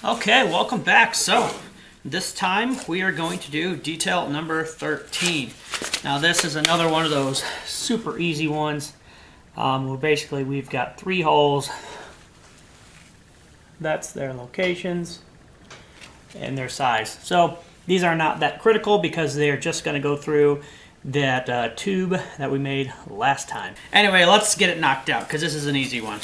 Okay, welcome back. So this time we are going to do detail number 13. Now this is another one of those super easy ones where basically we've got 3 holes. That's their locations and their size. So these are not that critical because they're just going to go through that tube that we made last time. Anyway, let's get it knocked out because this is an easy one.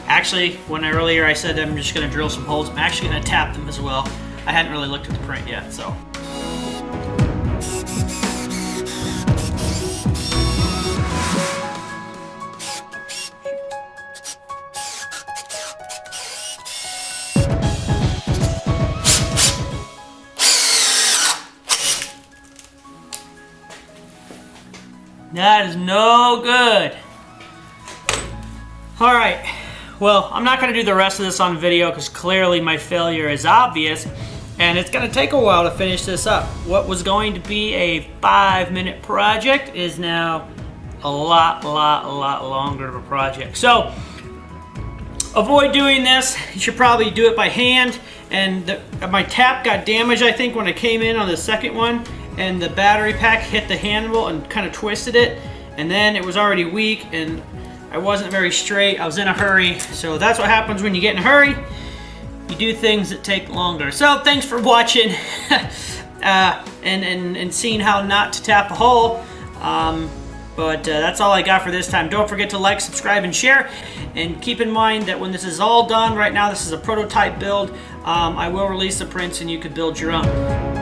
Actually, when earlier I said I'm just going to drill some holes, I'm actually going to tap them as well. I hadn't really looked at the print yet, so. That is no good. All right. Well, I'm not going to do the rest of this on video because clearly my failure is obvious and it's going to take a while to finish this up. What was going to be a 5-minute project is now a lot longer of a project. So avoid doing this. You should probably do it by hand. And my tap got damaged, I think, when I came in on the second one and the battery pack hit the handle and kind of twisted it, and then it was already weak and I wasn't very straight. I was in a hurry. So that's what happens when you get in a hurry. You do things that take longer. So thanks for watching and seeing how not to tap a hole. But that's all I got for this time. Don't forget to like, subscribe, and share. And keep in mind that when this is all done, right now this is a prototype build, I will release the prints and you can build your own.